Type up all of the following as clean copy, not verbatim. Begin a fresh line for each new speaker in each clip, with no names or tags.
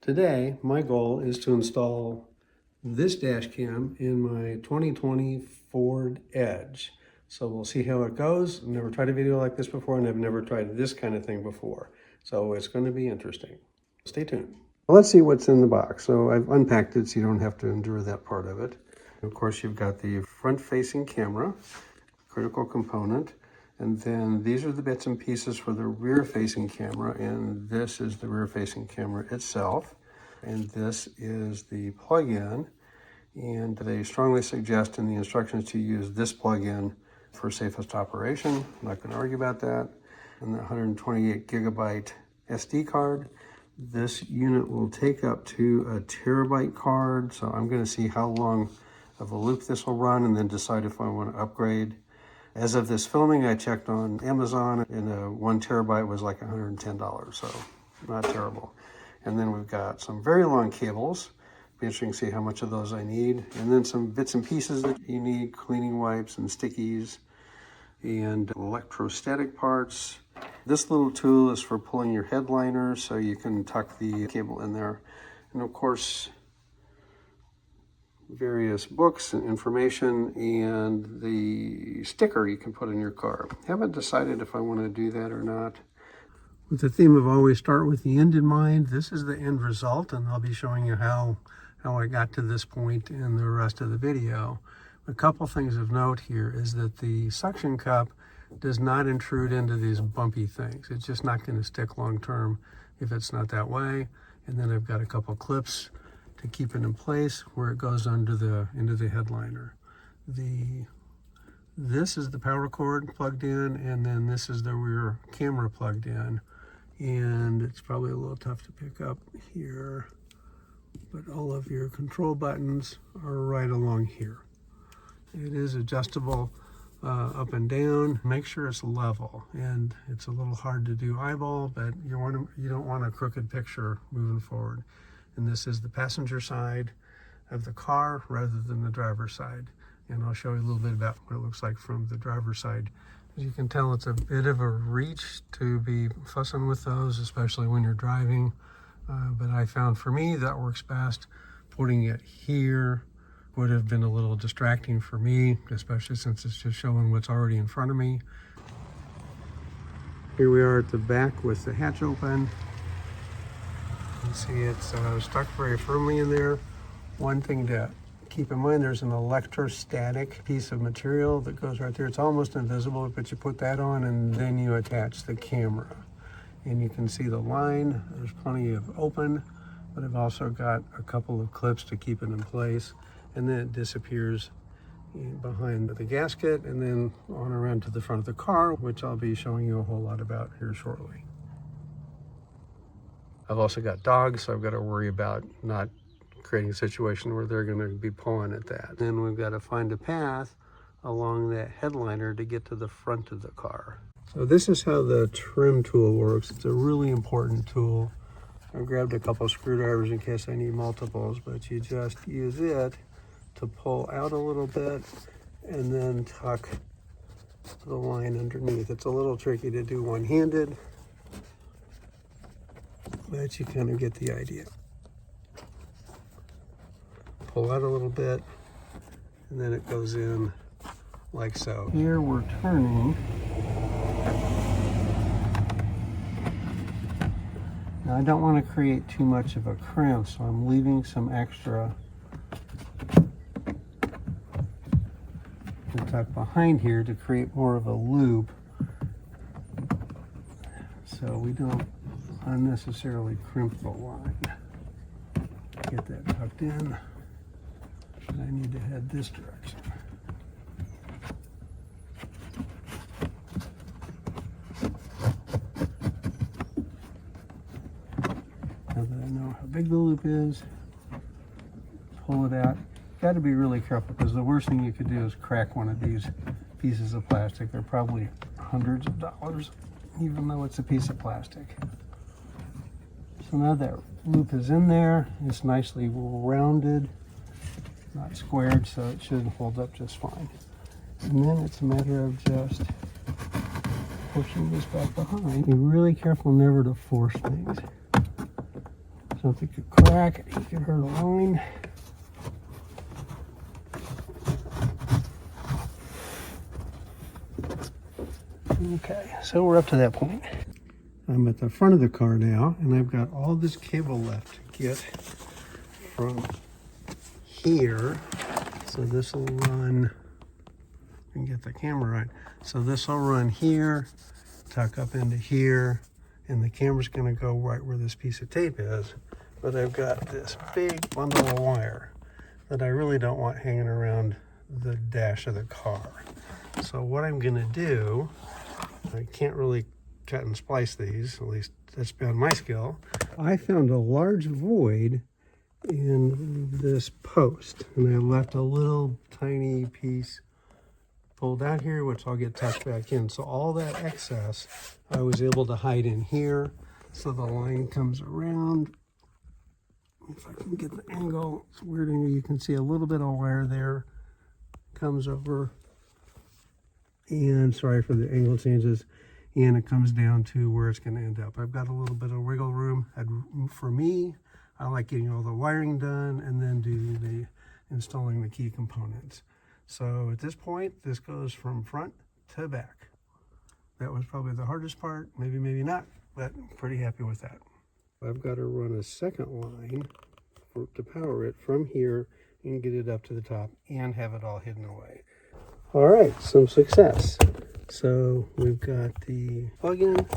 Today, my goal is to install this dash cam in my 2020 Ford Edge. So we'll see how it goes. I've never tried a video like this before, and I've never tried this kind of thing before. So it's going to be interesting. Stay tuned. Well, let's see what's in the box. So I've unpacked it so you don't have to endure that part of it. Of course, you've got the front-facing camera, critical component. And then these are the bits and pieces for the rear-facing camera, and this is the rear-facing camera itself. And this is the plug-in, and they strongly suggest in the instructions to use this plug-in for safest operation. I'm not going to argue about that. And the 128 gigabyte SD card. This unit will take up to a terabyte card, so I'm going to see how long of a loop this will run and then decide if I want to upgrade. As of this filming, I checked on Amazon, and a 1 terabyte was like $110, so not terrible. And then we've got some very long cables. Be interesting to see how much of those I need. And then some bits and pieces that you need, cleaning wipes and stickies and electrostatic parts. This little tool is for pulling your headliner so you can tuck the cable in there. And of course, various books and information, and the sticker you can put in your car. Haven't decided if I want to do that or not. With the theme of always start with the end in mind, this is the end result, and I'll be showing you how I got to this point in the rest of the video. A couple things of note here is that the suction cup does not intrude into these bumpy things. It's just not going to stick long term if it's not that way. And then I've got a couple clips to keep it in place where it goes into the headliner. This is the power cord plugged in, and then this is the rear camera plugged in. And it's probably a little tough to pick up here, but all of your control buttons are right along here. It is adjustable up and down. Make sure it's level, and it's a little hard to do eyeball, but you don't want a crooked picture moving forward. And this is the passenger side of the car rather than the driver's side. And I'll show you a little bit about what it looks like from the driver's side. As you can tell, it's a bit of a reach to be fussing with those, especially when you're driving. But I found for me that works best. Putting it here would have been a little distracting for me, especially since it's just showing what's already in front of me. Here we are at the back with the hatch open. You see it's stuck very firmly in there. One thing to keep in mind, there's an electrostatic piece of material that goes right there. It's almost invisible, but you put that on and then you attach the camera. And you can see the line. There's plenty of open, but I've also got a couple of clips to keep it in place. And then it disappears behind the gasket and then on around to the front of the car, which I'll be showing you a whole lot about here shortly. I've also got dogs, so I've got to worry about not creating a situation where they're going to be pulling at that. Then we've got to find a path along that headliner to get to the front of the car. So this is how the trim tool works. It's a really important tool. I grabbed a couple screwdrivers in case I need multiples, but you just use it to pull out a little bit and then tuck the line underneath. It's a little tricky to do one-handed, but you kind of get the idea. Pull out a little bit, and then it goes in like so. Here we're turning. Now I don't want to create too much of a crimp, so I'm leaving some extra to tuck behind here to create more of a loop, so we don't unnecessarily crimp the line. Get that tucked in, and I need to head this direction. Now that I know how big the loop is, pull it out. Got to be really careful, because the worst thing you could do is crack one of these pieces of plastic. They're probably hundreds of dollars, even though it's a piece of plastic. So now that loop is in there, it's nicely rounded, not squared, so it should hold up just fine. And then it's a matter of just pushing this back behind. Be really careful never to force things. Something could crack, you could hurt a line. Okay, so we're up to that point. I'm at the front of the car now, and I've got all this cable left to get from here. So this will run, and get the camera right. So this will run here, tuck up into here, and the camera's gonna go right where this piece of tape is. But I've got this big bundle of wire that I really don't want hanging around the dash of the car. So what I'm gonna do, I can't really cut and splice these, at least that's beyond my skill. I found a large void in this post, and I left a little tiny piece pulled out here, which I'll get tucked back in. So all that excess I was able to hide in here. So the line comes around. If I can get the angle, it's weird, you can see a little bit of wire there, comes over, and sorry for the angle changes, and it comes down to where it's going to end up. I've got a little bit of wiggle room. For me, I like getting all the wiring done and then do the installing the key components. So at this point, this goes from front to back. That was probably the hardest part, maybe not, but I'm pretty happy with that. I've got to run a second line to power it from here and get it up to the top and have it all hidden away. All right, some success. So we've got the plug-in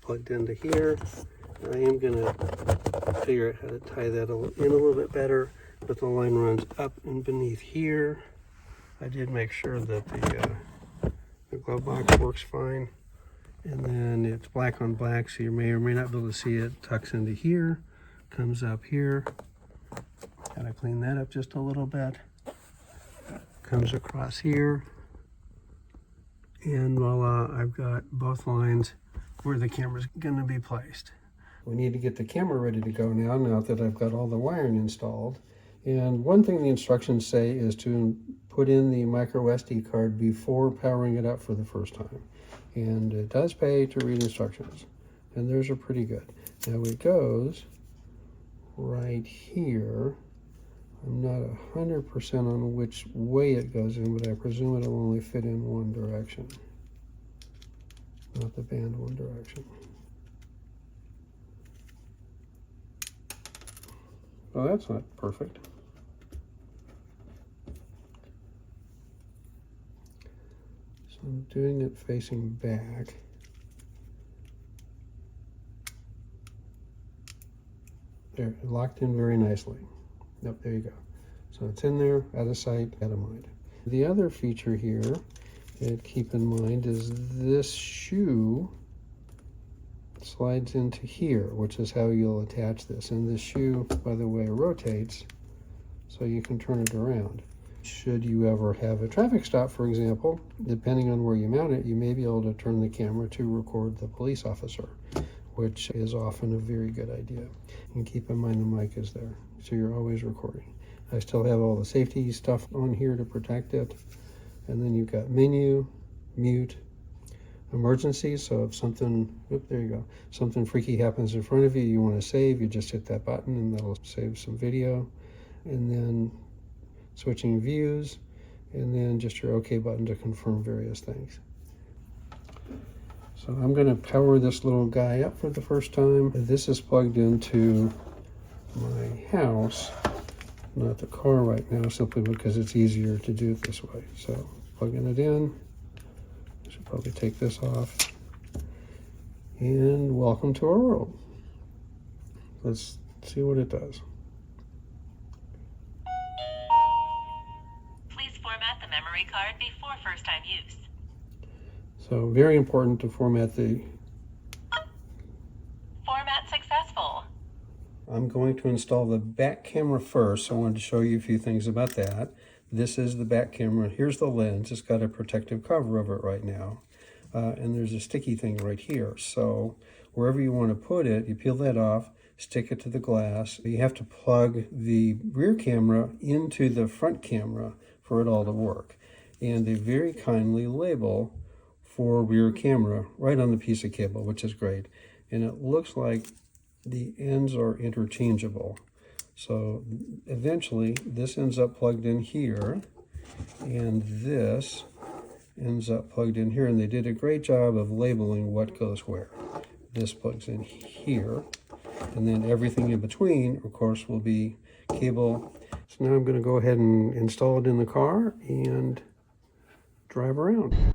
plugged into here. I am gonna figure out how to tie that in a little bit better, but the line runs up and beneath here. I did make sure that the glove box works fine. And then it's black on black, so you may or may not be able to see it. Tucks into here, comes up here. Gotta clean that up just a little bit. Comes across here. And voila, I've got both lines where the camera's gonna be placed. We need to get the camera ready to go now that I've got all the wiring installed. And one thing the instructions say is to put in the micro SD card before powering it up for the first time. And it does pay to read instructions, and theirs are pretty good. Now it goes right here. I'm not 100% on which way it goes in, but I presume it'll only fit in one direction, not the band one direction. Well, that's not perfect. So I'm doing it facing back. There, it locked in very nicely. Yep, there you go. So it's in there, out of sight, out of mind. The other feature here that keep in mind is this shoe slides into here, which is how you'll attach this. And this shoe, by the way, rotates, so you can turn it around. Should you ever have a traffic stop, for example, depending on where you mount it, you may be able to turn the camera to record the police officer, which is often a very good idea. And keep in mind the mic is there, so you're always recording. I still have all the safety stuff on here to protect it. And then you've got menu, mute, emergency. So if something, there you go, something freaky happens in front of you, you want to save, you just hit that button and that'll save some video. And then switching views, and then just your OK button to confirm various things. So I'm going to power this little guy up for the first time. This is plugged into my house, not the car right now, simply because it's easier to do it this way. So plugging it in. I should probably take this off. And welcome to our world. Let's see what it does.
Please format the memory card before first time use.
So very important to format the...
Format successful.
I'm going to install the back camera first. So I wanted to show you a few things about that. This is the back camera. Here's the lens. It's got a protective cover over it right now. And there's a sticky thing right here. So wherever you want to put it, you peel that off, stick it to the glass. You have to plug the rear camera into the front camera for it all to work. And they very kindly label for rear camera right on the piece of cable, which is great. And it looks like the ends are interchangeable. So eventually this ends up plugged in here and this ends up plugged in here, and they did a great job of labeling what goes where. This plugs in here, and then everything in between, of course, will be cable. So now I'm going to go ahead and install it in the car and drive around.